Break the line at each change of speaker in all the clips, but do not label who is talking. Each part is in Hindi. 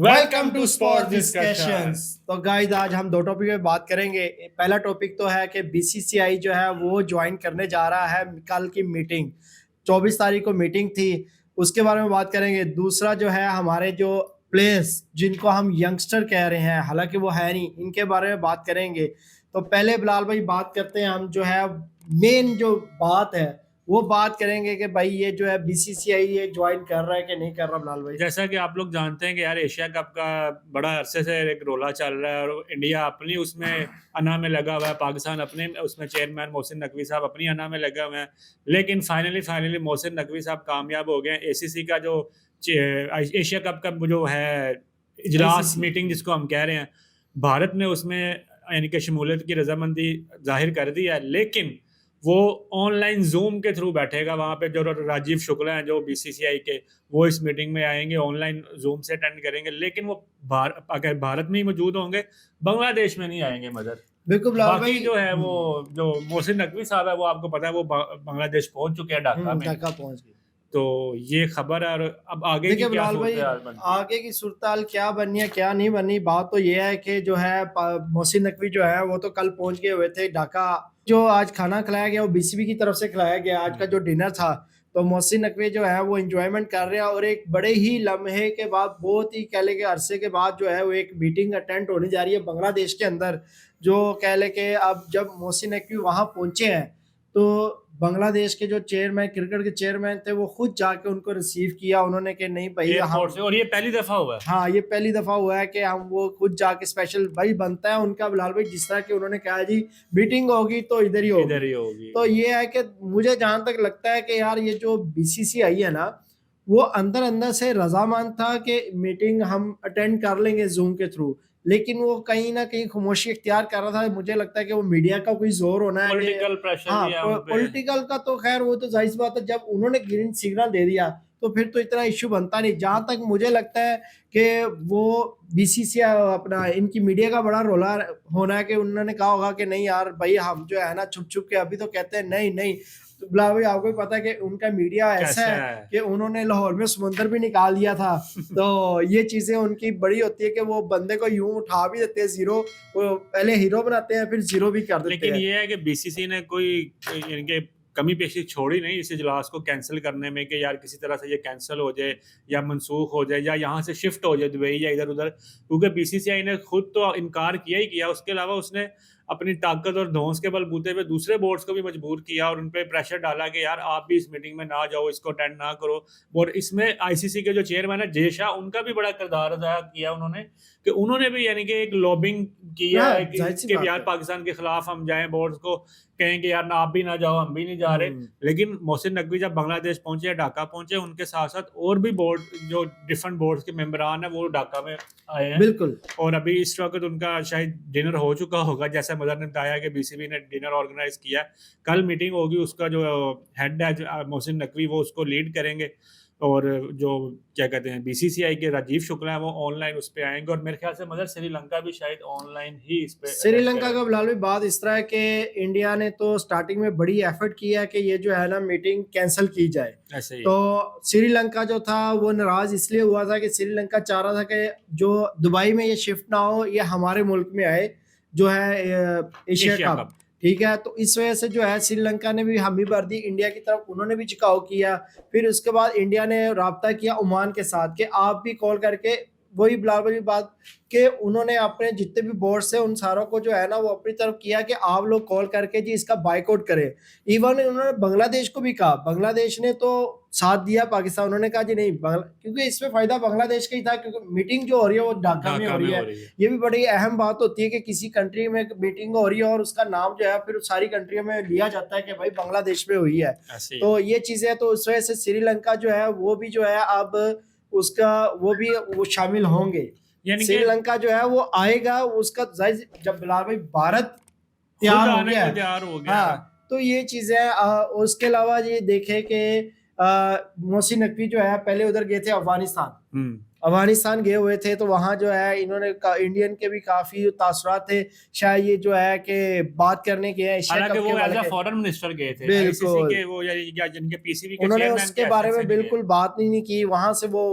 Welcome to sports discussions. तो गाइस आज हम दो टॉपिक पे बात करेंगे। पहला टॉपिक तो है कि बीसीसीआई जो है वो ज्वाइन करने जा रहा है कल की मीटिंग। 24 तारीख को मीटिंग थी, उसके बारे में बात करेंगे। दूसरा जो है हमारे जो प्लेयर्स जिनको हम यंगस्टर कह रहे हैं, हालांकि वो है नहीं, इनके बारे में बात करेंगे। तो पहले बिलाल भाई बात करते हैं हम जो है मेन जो बात है वो बात करेंगे कि भाई ये जो है बीसीसीआई ये ज्वाइन कर रहा है कि नहीं कर रहा। बिलाल भाई
जैसा कि आप लोग जानते हैं कि यार एशिया कप का बड़ा अरसे से एक रोला चल रहा है और इंडिया अपनी उसमें अना में लगा हुआ है, पाकिस्तान अपने उसमें चेयरमैन मोहसिन नकवी साहब अपनी अना में लगे हुए हैं। लेकिन फाइनली मोहसिन नकवी साहब कामयाब हो गए हैं। एसीसी का जो एशिया कप का जो है इजलास मीटिंग जिसको हम कह रहे हैं, भारत ने उसमें यानी कि शमूलियत की रजामंदी जाहिर कर दी है, लेकिन वो ऑनलाइन जूम के थ्रू बैठेगा। वहाँ पे जो राजीव शुक्ला हैं जो बीसीसीआई के, वो इस मीटिंग में आएंगे, ऑनलाइन जूम से अटेंड करेंगे। लेकिन वो अगर भारत में ही मौजूद होंगे, बांग्लादेश में नहीं आएंगे मदर।
बिल्कुल
बाकी जो है वो जो मोहसिन नकवी साहब है वो आपको पता है वो बांग्लादेश पहुंच चुके हैं, ढाका में।
ढाका पहुंच गए।
तो ये खबर है। और अब आगे की क्या सूरत
आगे की सूरत क्या बननी है क्या नहीं बननी, बात तो ये है कि जो है मोहसिन नकवी जो है वो तो कल पहुंच गए हुए थे ढाका। जो आज खाना खिलाया गया वो बीसीबी की तरफ से खिलाया गया, आज का जो डिनर था। तो मोहसिन नकवी जो है वो एंजॉयमेंट कर रहे हैं और एक बड़े ही लम्हे के बाद, बहुत ही कह ले के अरसे के बाद जो है वो एक मीटिंग अटेंड होने जा रही है बांग्लादेश के अंदर। जो कह ले के अब जब मोहसिन नकवी वहां पहुंचे हैं तो बांग्लादेश के जो चेयरमैन, क्रिकेट के चेयरमैन थे, वो खुद जाके उनको रिसीव किया उन्होंने कि नहीं भाई हम,
और ये पहली दफा हुआ है।
हाँ ये पहली दफा हुआ है कि हम वो खुद जाके स्पेशल भाई बनता है उनका बिलाल भाई, जिस तरह की उन्होंने कहा जी मीटिंग होगी तो इधर ही होगी। तो ये है कि मुझे जहां तक लगता है कि यार ये जो बीसीसीआई है ना वो अंदर अंदर से रजामंद था कि मीटिंग हम अटेंड कर लेंगे जूम के थ्रू, लेकिन वो कहीं ना कहीं खामोशी इख्तियार कर रहा था। मुझे लगता है कि वो मीडिया का कोई जोर होना है,
पॉलिटिकल प्रेशर।
हाँ पॉलिटिकल का तो खैर वो तो जाहिर बात है, जब उन्होंने ग्रीन सिग्नल दे दिया तो फिर तो इतना इश्यू बनता नहीं। जहां तक मुझे लगता है कि वो बीसीसीआई अपना इनकी मीडिया का बड़ा रोला होना है कि उन्होंने कहा होगा कि नहीं यार भाई हम जो है ना छुप छुप के अभी तो कहते हैं नहीं नहीं। तो बिलाल भाई आपको पता है कि उनका मीडिया ऐसा है कि उन्होंने लाहौर में समुंदर भी निकाल दिया था। तो ये चीजें उनकी बड़ी होती है कि वो बंदे को यूं उठा भी देते हैं जीरो, वो पहले हीरो बनाते हैं फिर जीरो भी कर देते हैं।
लेकिन ये है कि बीसीसी ने कोई इनके कमी पेशी छोड़ी नहीं इस इजलास को कैंसिल करने में कि यार किसी तरह से ये कैंसिल हो जाए या मनसूख हो जाए या यहाँ से शिफ्ट हो जाए दुबई या इधर उधर, क्योंकि बीसीसीआई ने खुद तो इनकार किया ही किया। उसके अलावा उसने अपनी ताकत और धौंस के बलबूते पे दूसरे बोर्ड्स को भी मजबूर किया और उन पे प्रेशर डाला कि यार आप भी इस मीटिंग में ना जाओ, इसको अटेंड ना करो। और इसमें आईसीसी के जो चेयरमैन है जय शाह, उनका भी बड़ा किरदार अदा किया उन्होंने, कि उन्होंने भी यानी कि एक लॉबिंग किया है कि यार पाकिस्तान के खिलाफ हम जाएं, बोर्ड्स को कहें कि यार ना आप भी ना जाओ हम भी नहीं जा रहे। लेकिन मोहसिन नकवी जब बांग्लादेश पहुंचे, ढाका पहुंचे, उनके साथ साथ और भी बोर्ड जो डिफरेंट बोर्ड्स के मेंबरान है वो ढाका में आए हैं।
बिल्कुल।
और अभी इस वक्त उनका शायद डिनर हो चुका होगा, जैसा मदर ने बताया कि बीसीबी ने डिनर ऑर्गेनाइज किया। कल मीटिंग होगी, उसका जो हेड है मोहसिन नकवी वो उसको लीड करेंगे और जो क्या कहते हैं बीसीसीआई के राजीव शुक्ला है वो ऑनलाइन उस पे आएंगे। और मेरे ख्याल से मगर श्रीलंका भी शायद ऑनलाइन ही इस पे।
श्रीलंका का बिलाल भी बात इस तरह है कि इंडिया ने तो स्टार्टिंग में बड़ी एफर्ट किया कि ये जो है ना मीटिंग कैंसिल की जाए।
ऐसे ही।
तो श्रीलंका जो था वो नाराज इसलिए हुआ था कि श्रीलंका चाह रहा था कि जो दुबई में ये शिफ्ट ना हो, ये हमारे मुल्क में आए जो है एशिया कप। ठीक है, तो इस वजह से जो है श्रीलंका ने भी हामी भर दी इंडिया की तरफ, उन्होंने भी झुकाव किया। फिर उसके बाद इंडिया ने राब्ता किया ओमान के साथ कि आप भी कॉल करके, वही बिलाल वाली बात कि उन्होंने अपने जितने भी बोर्ड से उन सारों को जो है ना वो अपनी तरफ किया कि आप लोग कॉल करके जी इसका बाइकआउट करें। इवन उन्होंने बांग्लादेश को भी कहा, बांग्लादेश ने तो साथ दिया पाकिस्तान, उन्होंने कहा जी नहीं क्योंकि इसमें फायदा बांग्लादेश का ही था, क्योंकि मीटिंग जो हो रही है वो ढाका में हो रही है। ये भी बड़ी अहम बात होती है कि किसी कंट्री में मीटिंग हो रही है और उसका नाम जो है फिर सारी कंट्रियों में लिया जाता है कि भाई बांग्लादेश में हुई है। तो ये चीजें, तो उस वजह से श्रीलंका जो है वो भी जो है अब उसका वो शामिल होंगे। श्रीलंका जो है वो आएगा, उसका जब बिलाल भाई भारत तैयार हो गया, हाँ तो ये चीजें। उसके अलावा ये देखे कि मोहसिन नकवी जो है पहले उधर गए थे अफगानिस्तान गए हुए थे, तो वहां जो है इन्होंने इंडियन के भी काफी तासुरात थे। शायद ये जो है कि बात करने के
वो एज अ फॉरेन मिनिस्टर गए थे,
बिल्कुल
के वो या जिनके पीसीबी के
उन्होंने उसके बारे में बिल्कुल बात नहीं की। वहां से वो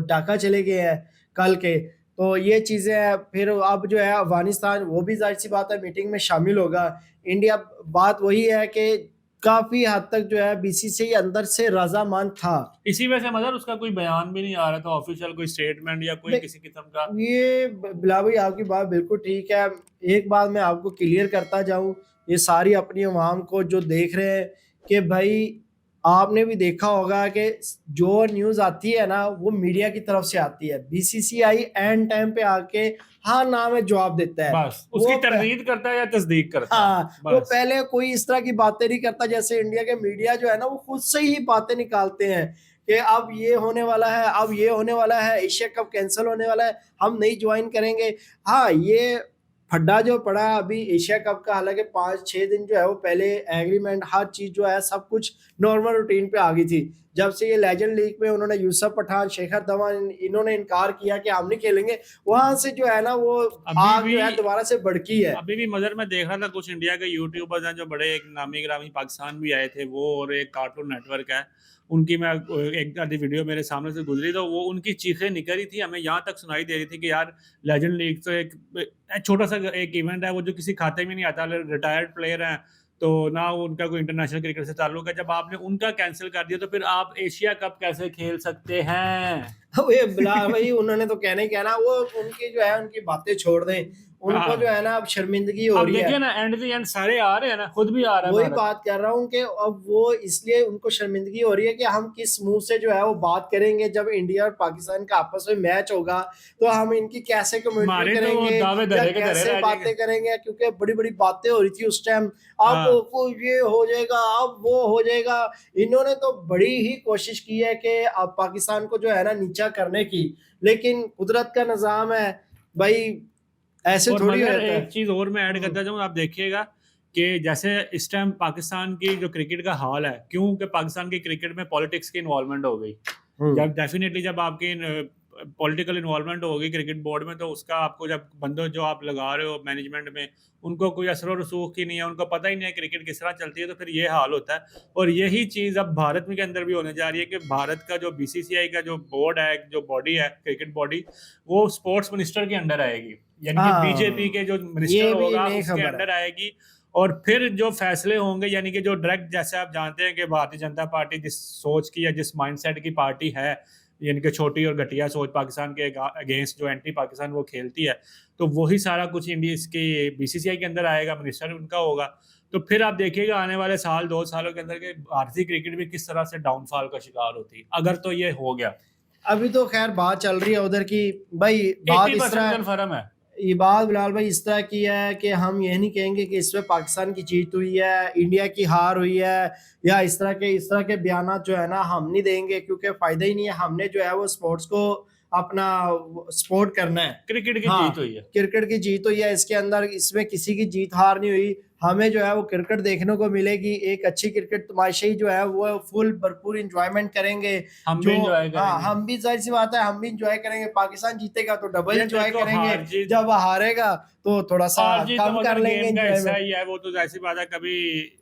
ढाका चले गए हैं कल के। तो ये चीज़ें हैं। फिर अब जो है अफगानिस्तान, वो भी ज़ाहिर सी बात है मीटिंग में शामिल होगा। इंडिया, बात वही है कि काफ़ी हद तक जो है बीसीसीआई अंदर से रज़ामंद था।
इसी वजह से मगर उसका कोई बयान भी नहीं आ रहा था ऑफिशियल, कोई स्टेटमेंट या कोई किसी किस्म का।
ये बिलाल भाई आपकी बात बिल्कुल ठीक है। एक बात मैं आपको क्लियर करता जाऊं, ये सारी अपनी अवाम को जो देख रहे हैं, कि भाई आपने भी देखा होगा कि जो न्यूज़ आती है ना वो मीडिया की तरफ से आती है। बीसीसीआई एंड टाइम पे आके हाँ ना में जवाब देता है।
बस उसकी
वो
तरदीद करता है या तस्दीक करता है।
हाँ, वो
बस
पहले कोई इस तरह की बातें नहीं करता। जैसे इंडिया के मीडिया जो है ना वो खुद से ही बातें निकालते हैं कि अब ये होने वाला है, अब ये होने वाला है, एशिया कप कैंसिल होने वाला है, हम नहीं ज्वाइन करेंगे। हाँ, ये फड्डा जो पड़ा है अभी एशिया कप का, हालांकि 5-6 दिन जो है वो पहले एग्रीमेंट, हर चीज जो है सब कुछ नॉर्मल रूटीन पे आ गई थी। जब से ये लेजेंड लीग में उन्होंने यूसुफ पठान, शेखर धवन इन्होंने इनकार किया कि हम नहीं खेलेंगे, वहां से जो है ना वो आग जो है दोबारा से भड़की है।
अभी भी मगर मैं देख रहा था कुछ इंडिया के यूट्यूबर्स हैं जो बड़े एक नामी ग्रामी पाकिस्तान भी आए थे वो, और एक कार्टून नेटवर्क है उनकी, मैं एक आधी वीडियो मेरे सामने से गुजरी तो वो उनकी चीखें निकल रही थी, हमें यहाँ तक सुनाई दे रही थी कि यार लेजेंड लीग तो एक छोटा सा एक इवेंट है वो जो किसी खाते में नहीं आता, रिटायर्ड प्लेयर हैं तो ना उनका कोई इंटरनेशनल क्रिकेट से ताल्लुक है, जब आपने उनका कैंसिल कर दिया तो फिर आप एशिया कप कैसे खेल सकते हैं।
ये बिलाल भाई उन्होंने तो कहना ही कहना, वो उनकी जो है उनकी बातें छोड़ दें, उनको जो है ना अब शर्मिंदगी हो
अब
रही है।
देखिए ना एंड दी एंड सारे आ रहे हैं ना, खुद भी आ रहा है
वही
भारत।
बात कर रहा हूँ कि अब वो इसलिए उनको शर्मिंदगी हो रही है कि हम किस मुंह से जो है वो बात करेंगे जब इंडिया और पाकिस्तान का आपस में मैच होगा, तो हम इनकी कैसे कमेंट्री
हमारे तो
करेंगे
दावे
या
धरे के धरे
कैसे
रह
बातें
जाएंगे।
करेंगे, क्योंकि बड़ी बड़ी बातें हो रही थी उस टाइम। अब
हाँ।
को ये हो जाएगा, अब वो हो जाएगा। इन्होंने तो बड़ी ही कोशिश की है कि अब पाकिस्तान को जो है ना नीचा करने की, लेकिन कुदरत का निजाम है भाई, ऐसे
और
थोड़ी
मगर
रहता
एक
है।
चीज और मैं ऐड करता जाऊँ, आप देखिएगा कि जैसे इस टाइम पाकिस्तान की जो क्रिकेट का हाल है, क्योंकि पाकिस्तान की क्रिकेट में पॉलिटिक्स की इन्वॉल्वमेंट हो गई। जब डेफिनेटली जब आपकी पॉलिटिकल इन्वॉल्वमेंट होगी क्रिकेट बोर्ड में, तो उसका आपको जब बंदों जो आप लगा रहे हो मैनेजमेंट में, उनको कोई असर और रसूख ही नहीं है, उनको पता ही नहीं है क्रिकेट किस तरह चलती है, तो फिर ये हाल होता है। और यही चीज़ अब भारत में के अंदर भी होने जा रही है कि भारत का जो बीसीसीआई का जो बोर्ड है, जो बॉडी है क्रिकेट बॉडी, वो स्पोर्ट्स मिनिस्टर के अंडर आएगी, यानी कि बीजेपी के जो मिनिस्टर
ये भी
होगा
नई
उसके
खबर
अंडर
है।
आएगी। और फिर जो फैसले होंगे, यानी कि जो डायरेक्ट, जैसे आप जानते हैं कि भारतीय जनता पार्टी जिस सोच की या जिस माइंडसेट की पार्टी है, यानी कि छोटी और घटिया सोच पाकिस्तान के अगेंस्ट जो एंटी पाकिस्तान वो खेलती है, तो वही सारा कुछ इंडिया इसके बीसीसीआई के अंदर आएगा, मिनिस्टर उनका होगा। तो फिर आप देखिएगा आने वाले साल 2 सालों के अंदर के भारतीय क्रिकेट भी किस तरह से डाउनफॉल का शिकार होती है, अगर तो ये हो गया।
अभी तो खैर बात चल रही है उधर की भाई, बात इस
80%
तरह,
कन्फर्म है।
ये बात बिलाल भाई इस तरह की है कि हम ये नहीं कहेंगे कि इसमें पाकिस्तान की जीत हुई है, इंडिया की हार हुई है, या इस तरह के बयान जो है ना हम नहीं देंगे, क्योंकि फायदा ही नहीं है। हमने जो है वो स्पोर्ट्स को अपना सपोर्ट करना है।
क्रिकेट की
हाँ,
जीत हुई है।
क्रिकेट की जीत हुई है, इसके अंदर इसमें किसी की जीत हार नहीं हुई। हमें जो है वो क्रिकेट देखने को मिलेगी, एक अच्छी क्रिकेट तमाशाई जो है वो फुल भरपूर इंजॉयमेंट करेंगे।
हम
जो
भी एंजॉय
हाँ,
करेंगे।
हम भी जाहिर सी बात है हम भी इंजॉय करेंगे। पाकिस्तान जीतेगा तो डबल
ये
इंजॉय
देखो,
करेंगे,
हार जीत,
जब हारेगा तो थोड़ा सा
हार जीत तो
कम कर
मगर
लेंगे
गेम का हिस्सा
इंजॉयमेंट।
ही है, वो तो ऐसी बात है। कभी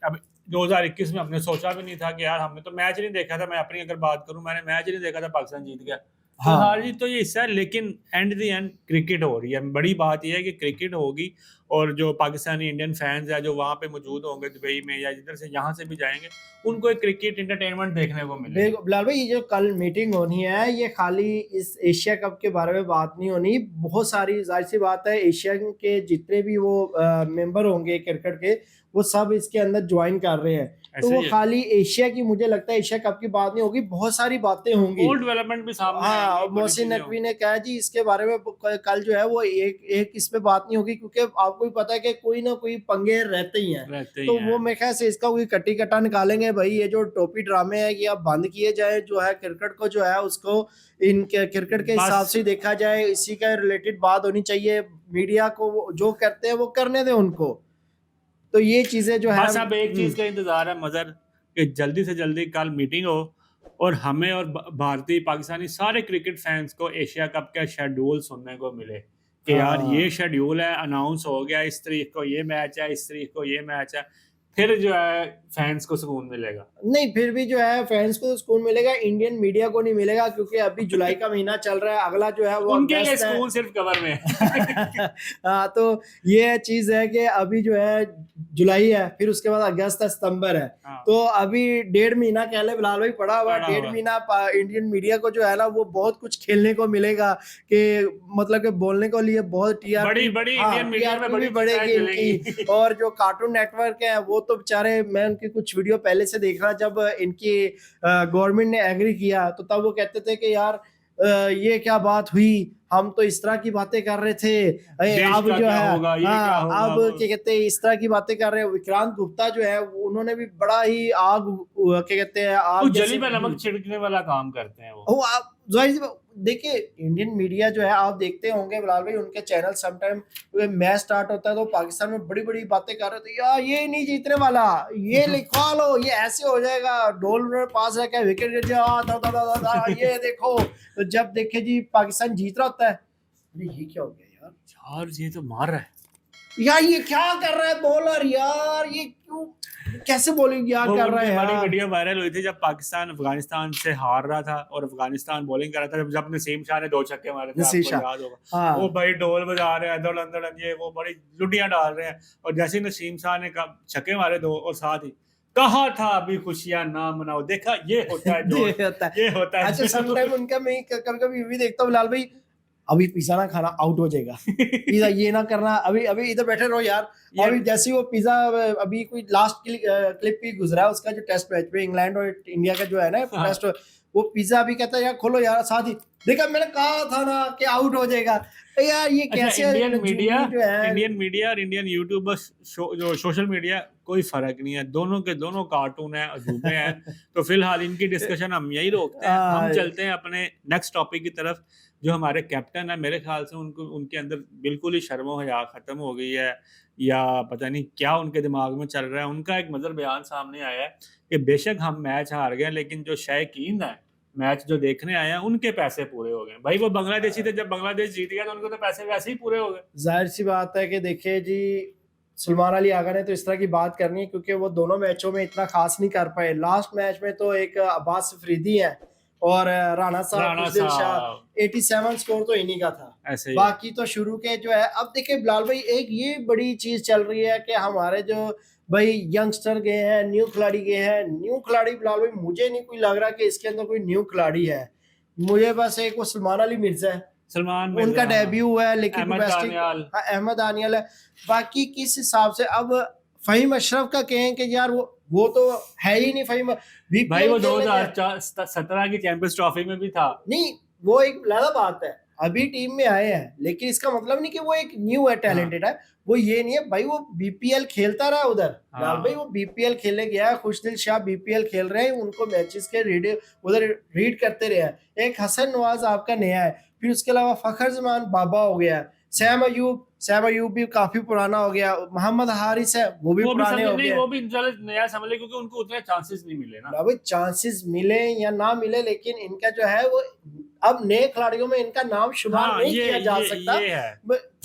अब 2021 में हमने सोचा भी नहीं था कि यार, हमने तो मैच नहीं देखा था, मैं अपनी अगर बात करूं, मैंने मैच नहीं देखा था, पाकिस्तान जीत गया। तो
हाँ,
हार जीत तो ये हिस्सा है, लेकिन एंड दी एंड क्रिकेट हो रही है। बड़ी बात यह है कि क्रिकेट होगी, और जो पाकिस्तानी इंडियन फैंस है जो वहां पे मौजूद होंगे दुबई में या जिधर से यहाँ से भी जाएंगे, उनको एक क्रिकेट इंटरटेनमेंट देखने को मिलेगा।
देखो बिलाल भाई, ये जो कल मीटिंग होनी है ये खाली इस एशिया कप के बारे में बात नहीं होनी। बहुत सारी जाहिर सी बात है एशिया के जितने भी वो मेंबर होंगे क्रिकेट के, वो सब इसके अंदर ज्वाइन कर रहे हैं। तो
ऐसे
वो
ही है।
खाली एशिया की, मुझे लगता है एशिया कप की बात नहीं होगी, बहुत सारी बातें होंगी।
और डेवलपमेंट भी सामने
हाँ,
आएंगी,
और
बड़ी
मोहसिन
चीजें
नकवी
होंगी।
ने कहा जी इसके बारे में कल जो है वो एक इस पे बात नहीं होगी, क्योंकि आपको भी पता है कि कोई ना कोई पंगे रहते ही हैं।
रहते ही
तो
हैं।
वो मेरे ख्याल से इसका कोई कट्टी कट्टा निकालेंगे भाई, ये जो टोपी ड्रामे है कि अब बंद किए जाए, जो है क्रिकेट को जो है उसको इनके क्रिकेट के हिसाब
बस
से देखा जाए, इसी का रिलेटेड बात होनी चाहिए। मीडिया को जो करते हैं वो करने दें उनको। तो ये चीजें जो है
बस अब एक चीज का इंतजार है मजर, कि जल्दी से जल्दी कल मीटिंग हो और हमें और भारतीय पाकिस्तानी सारे क्रिकेट फैंस को एशिया कप का शेड्यूल सुनने को मिले कि यार ये
हाँ,
शेड्यूल है, अनाउंस हो गया, इस तारीख को ये मैच है, इस तारीख को ये मैच है। फिर जो है फैंस को सुकून मिलेगा।
नहीं, फिर भी जो है फैंस को सुकून मिलेगा, इंडियन मीडिया को नहीं मिलेगा, क्योंकि अभी जुलाई का महीना चल रहा है, अगला जो है वो
उनके लिए
अगस्त है।
सुकून सिर्फ कवर में है।
हाँ, तो ये चीज है कि अभी जो है जुलाई है, फिर उसके बाद अगस्त है, सितंबर है।
हाँ।
तो अभी 1.5 महीना कह ले बिलाल भाई पड़ा हुआ है।
पड़ा
1.5
हुआ।
महीना इंडियन मीडिया को जो है ना वो बहुत कुछ खेलने को मिलेगा, कि मतलब कि बोलने को लिए बहुत टीआरपी,
बड़ी इंडियन मीडिया में बड़ी
बढ़ेगी इनकी। और जो कार्टून नेटवर्क है वो तो बेचारे, मैं उनकी कुछ वीडियो पहले से देख रहा, जब इनकी गवर्नमेंट ने एग्री किया तो तब वो कहते थे कि यार ये क्या बात हुई, हम तो इस तरह की बातें कर रहे थे, अब जो है हाँ, अब क्या कहते हैं इस तरह की बातें कर रहे हैं। विक्रांत गुप्ता जो है उन्होंने भी बड़ा ही आग, क्या कहते हैं आग
जली में नमक छिड़कने वाला काम करते हैं वो।
आप देखिए इंडियन मीडिया जो है, आप देखते होंगे बिलाल भाई, उनके चैनल समटाइम मैच स्टार्ट होता है तो पाकिस्तान में बड़ी बड़ी बातें कर रहे थे, यार ये नहीं जीतने वाला, ये लिखवा लो, ये ऐसे हो जाएगा, डोल पास रखा है, विकेट गिर जाए, ये देखो। तो जब देखे जी पाकिस्तान जीत रहा होता है, अरे ये क्या हो गया
यार, ये तो मार रहा है
यार, ये क्या कर रहा है बॉलर यार, ये क्यों, कैसे बॉलिंग यार कर रहा है।
बड़ी वीडियो वायरल हुई थी जब पाकिस्तान अफगानिस्तान से हार रहा था और अफगानिस्तान बॉलिंग कर रहा था, जब नसीम शाह ने 2 छक्के मारे थे, आपको याद होगा।
हाँ।
वो भाई ढोल बजा रहे हैं, दड़न दड़न, ये वो बड़ी लुटियां डाल रहे हैं, और जैसे ही नसीम शाह ने छक्के मारे 2 और साथ ही कहा था अभी खुशियां ना मनाओ, देखा ये होता है जो ये होता है।
अच्छा, समटाइम उनका मैं कभी-कभी ये भी देखता हूं बिलाल भाई, अभी पिज्जा ना खाना, आउट हो जाएगा, पिज्जा ये ना करना, अभी इधर बैठे रहो यार। अभी जैसे वो पिज्जा, अभी कोई लास्ट क्लिप भी गुजरा उसका, जो टेस्ट मैच में इंग्लैंड और इंडिया का जो है ना टेस्ट, वो पिज्जा अभी कहता है यार खोलो यार, साथ ही देखा मैंने कहा था ना कि आउट हो जाएगा यार, ये कैसे।
इंडियन मीडिया और इंडियन यूट्यूबर जो सोशल मीडिया, कोई फर्क नहीं है, दोनों के दोनों कार्टून है, अजूबे हैं। तो फिलहाल इनकी डिस्कशन हम यही रोकते हैं, हम चलते हैं अपने नेक्स्ट टॉपिक की तरफ। जो हमारे कैप्टन है, मेरे ख्याल से उनके अंदर बिल्कुल ही शर्मो हया खत्म हो गई है, या पता नहीं क्या उनके दिमाग में चल रहा है। उनका एक मजर बयान सामने आया है कि बेशक हम मैच हार गए, लेकिन जो शायकीन है मैच जो देखने आए हैं उनके पैसे पूरे हो गए। भाई वो बांग्लादेशी थे, जब बांग्लादेश जीत गया तो उनको तो पैसे वैसे ही पूरे हो गए।
जाहिर सी बात है कि देखिए जी, सलमान अली आगा ने तो इस तरह की बात करनी है, क्योंकि वो दोनों मैचों में इतना खास नहीं कर पाए। लास्ट मैच में तो एक अब्बास अफरीदी है और राणा साहब 87 स्कोर तो इन्हीं का था, बाकी तो शुरू के जो है। अब देखिए बिलाल भाई, एक ये बड़ी चीज चल रही है कि हमारे जो भाई यंगस्टर गए हैं, न्यू खिलाड़ी गए हैं, न्यू खिलाड़ी बिलाल भाई मुझे नहीं कोई लग रहा कि इसके अंदर कोई न्यू खिलाड़ी है। मुझे बस एक वो सलमान अली मिर्जा है, उनका डेब्यू हुआ है, लेकिन अहमद दानियाल है। बाकी किस हिसाब से अब फहीम अशरफ का कहें कि यार वो तो है ही नहीं। फहीम
भाई वो 2017 की चैंपियंस ट्रॉफी में भी था नहीं,
वो एक अलग बात है, अभी टीम में आए हैं, लेकिन इसका मतलब नहीं कि वो एक न्यू है, टैलेंटेड है। वो ये नहीं है भाई, वो बीपीएल खेलता रहा उधर। भाई वो बीपीएल खेलने गया, खुशदिल शाह बीपीएल खेल रहे हैं, उनको मैचेस के उधर रीड करते रहे। एक हसन नवाज आपका नया है, फिर उसके अलावा फखर जमान बाबा हो गया, सैम अयूब भी काफी पुराना हो गया, मोहम्मद हारिस है वो भी पुराने हो गए।
वो भी नया समझ, क्योंकि उनको उतने चांसेस नहीं मिले ना।
भाई चांसेस मिले या ना मिले, लेकिन इनका जो है वो अब नए खिलाड़ियों में इनका नाम शुमार नहीं किया जा सकता।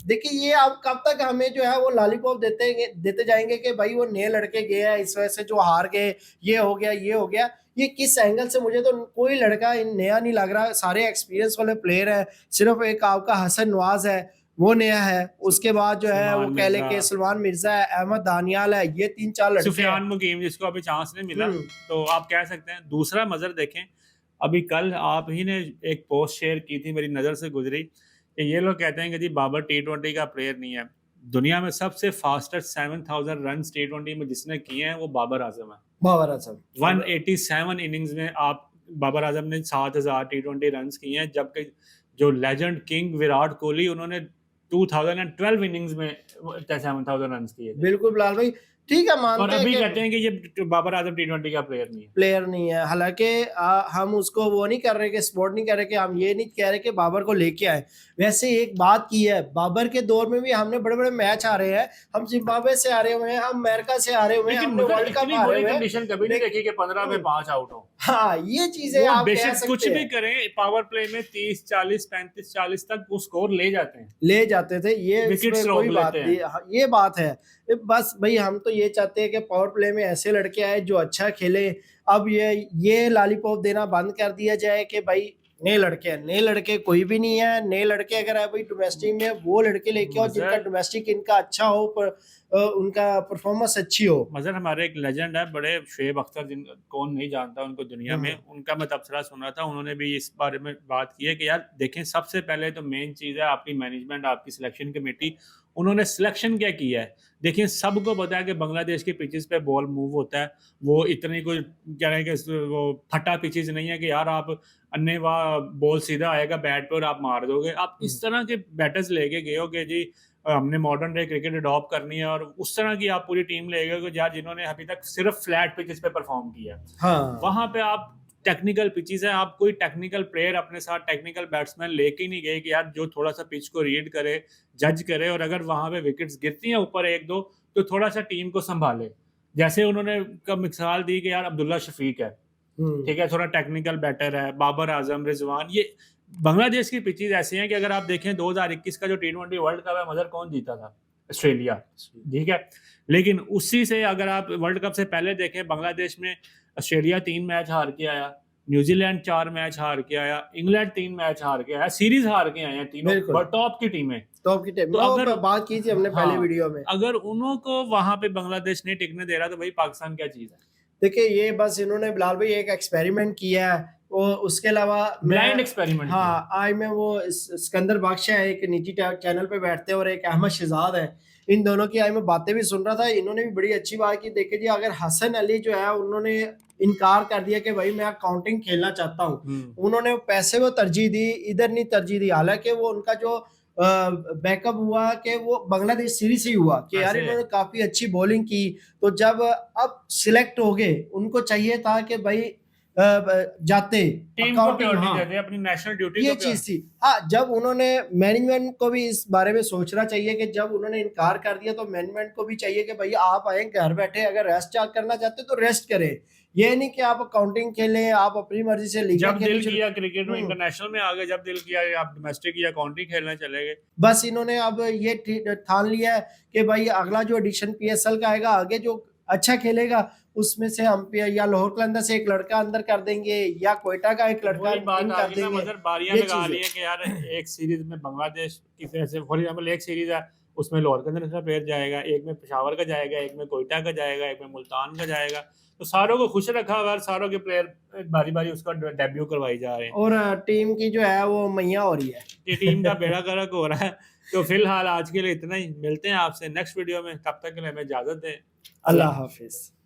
देखिए ये अब कब तक हमें जो है वो लॉलीपॉप देते जाएंगे कि भाई वो नए लड़के गए हैं, इस वजह से जो हार गए, ये हो गया। ये किस एंगल से, मुझे तो कोई लड़का नया नहीं लग रहा, सारे एक्सपीरियंस वाले प्लेयर है। सिर्फ एक आपका हसन नवाज है वो नया है, उसके बाद जो है वो कह ले के सलमान मिर्जा है, अहमद दानियाल है, ये 3-4 लड़के।
सुफियान मुकीम जिसको अभी चांस नहीं मिला, तो आप कह सकते हैं। दूसरा मजर देखें, अभी कल आप ही ने एक पोस्ट शेयर की थी, मेरी नजर से गुजरी, कि ये लोग कहते हैं कि जी बाबर T20 का प्लेयर नहीं है। दुनिया में सबसे फास्टेस्ट 7000 रन T20 में जिसने किए हैं वो बाबर आजम है। 187 इनिंग्स में आप बाबर आजम ने 7000 T20 रन किए हैं, जबकि जो लेजेंड किंग विराट कोहली, उन्होंने 2012 इनिंग्स में 7000 रन किए।
बिल्कुल बिलाल भाई, ठीक है, मानते
और अभी कहते हैं कि ये बाबर आजम T20 का प्लेयर नहीं है।
हालांकि हम उसको वो नहीं कर रहे कि सपोर्ट नहीं कर रहे, कि हम ये नहीं कह रहे कि बाबर को लेके आए। वैसे एक बात की है, बाबर के दौर में भी हमने बड़े बड़े मैच आ रहे हैं, हम जिम्बाब्वे से आ रहे हुए हैं, हम अमेरिका से आ रहे हुए हैं, हमने वर्ल्ड कप आ रहे हैं,
कंडीशन कभी नहीं देखी कि 15 में 5 आउट हो।
हाँ, ये चीजें आप कह सकते हैं।
कुछ भी करें, पावर प्ले में 30 40 35 40 तक वो स्कोर ले जाते थे,
ये कोई बात नहीं, ये बात है। बस भाई हम तो ये चाहते हैं कि पावर प्ले में ऐसे लड़के आए जो अच्छा खेले। अब ये लॉलीपॉप देना बंद कर दिया जाए कि भाई नए लड़के हैं, नए लड़के कोई भी नहीं है। नए लड़के अगर है भाई डोमेस्टिक में, वो लड़के लेके आओ जिनका
मजहर
डोमेस्टिक इनका अच्छा हो, पर उनका परफॉर्मेंस अच्छी हो।
मजहर हमारे एक लेजेंड है बड़े, शुएब अख्तर, जिन कौन नहीं जानता उनको दुनिया में, उनका मैं तबसरा सुना था, उन्होंने भी इस बारे में बात की है कि यार देखें, सबसे पहले तो मेन चीज़ है आपकी मैनेजमेंट, आपकी सिलेक्शन कमेटी। उन्होंने सिलेक्शन क्या किया है, देखिए सबको पता है कि बांग्लादेश के पिचेस पे बॉल मूव होता है, वो इतनी कोई क्या है कि वो फटा पिचेस नहीं है कि यार आप अन्नेवाह बॉल सीधा आएगा बैट पे और आप मार दोगे। आप इस तरह के बैटर्स लेके गए हो कि जी हमने मॉडर्न डे क्रिकेट अडॉप्ट करनी है, और उस तरह की आप पूरी टीम ले गए यार जिन्होंने अभी तक सिर्फ फ्लैट पिचेस पे परफॉर्म किया है।
हाँ,
वहां पे आप टेक्निकल पिचेस है, आप कोई टेक्निकल प्लेयर अपने साथ, टेक्निकल बैट्समैन लेके नहीं गए कि यार जो थोड़ा सा पिच को रीड करे, जज करे, और अगर वहां पे विकेट्स गिरती हैं ऊपर एक दो तो थोड़ा सा टीम को संभाले। जैसे उन्होंने मिसाल दी कि यार अब्दुल्ला शफीक है, ठीक है, थोड़ा टेक्निकल बैटर है, बाबर आजम, रिजवान, ये बांग्लादेश की पिचेस ऐसी हैं कि अगर आप देखें 2021 का जो T20 वर्ल्ड कप है, मदर कौन जीता था? ऑस्ट्रेलिया, ठीक है। लेकिन उसी से अगर आप वर्ल्ड कप से पहले देखें, बांग्लादेश में ऑस्ट्रेलिया 3 मैच हार के आया, न्यूजीलैंड 4 मैच हार के आया, इंग्लैंड 3 मैच हार के आया, सीरीज हार के आए हैं तीनों टॉप की टीमें।
टॉप की टीम,
तो अगर
बात की थी हमने पहले वीडियो में,
अगर उन्हों को वहां पे बांग्लादेश नहीं टिकने दे रहा तो भाई पाकिस्तान क्या चीज है?
देखिए ये बस इन्होंने बिलाल भाई एक एक्सपेरिमेंट किया है, और उसके अलावा
ब्लाइंड एक्सपेरिमेंट।
हाँ, आज मैं वो सिकंदर बादशाह है, एक निजी चैनल पे बैठते हैं, और एक अहमद शहजाद है, इन दोनों की आज मैं बातें भी सुन रहा था। इन्होंने भी बड़ी अच्छी बात की। देखिए जी, अगर हसन अली जो है उन्होंने इनकार कर दिया कि भाई मैं काउंटिंग खेलना चाहता हूँ, उन्होंने पैसे को तरजीह दी, इधर नहीं तरजीह दी। हालांकि वो उनका जो बैकअप हुआ कि वो बांग्लादेश सीरीज ही हुआ कि यार इन्होंने काफी अच्छी बॉलिंग की। तो जब अब सिलेक्ट हो गए, उनको चाहिए था कि भाई जाते
टीम को प्रायोरिटी देते, अपनी नेशनल ड्यूटी
ये चीज थी। हाँ, जब उन्होंने मैनेजमेंट को भी इस बारे में सोचना चाहिए कि जब उन्होंने इनकार कर दिया तो मैनेजमेंट को भी चाहिए कि भाई आप आए घर बैठे, अगर रेस्ट करना चाहते तो रेस्ट करें। ये नहीं कि आप काउंटिंग खेलें, आप अपनी मर्जी से लीग
जब दिल किया क्रिकेट में इंटरनेशनल में आ गए, जब दिल किया आप डोमेस्टिक या काउंटिंग खेलने चले गए।
बस इन्होंने अब ये ठान लिया है कि भाई अगला जो एडिशन PSL का आएगा, आगे जो अच्छा खेलेगा उसमें से हम या लाहौर कलंदर से एक लड़का अंदर कर देंगे, या कोयटा का एक लड़का इन कर देंगे।
मतलब बारियां लगा रही है कि यार एक सीरीज में बांग्लादेश की जैसे फॉर एग्जांपल एक सीरीज है, उसमें लाहौर कलंदर का प्लेयर जाएगा, एक में पेशावर का जाएगा, एक में कोयटा का जाएगा, एक में मुल्तान का जाएगा। तो सारों को खुश रखा हुआ, सारों के प्लेयर बारी बारी उसका डेब्यू करवाई जा रहे हैं, और
टीम की जो है वो मैया हो रही है,
कि टीम का बेड़ा गर्क हो रहा है। तो फिलहाल आज के लिए इतना ही, मिलते हैं आपसे नेक्स्ट वीडियो में, तब तक के लिए हमें इजाजत दें।
अल्लाह हाफिज।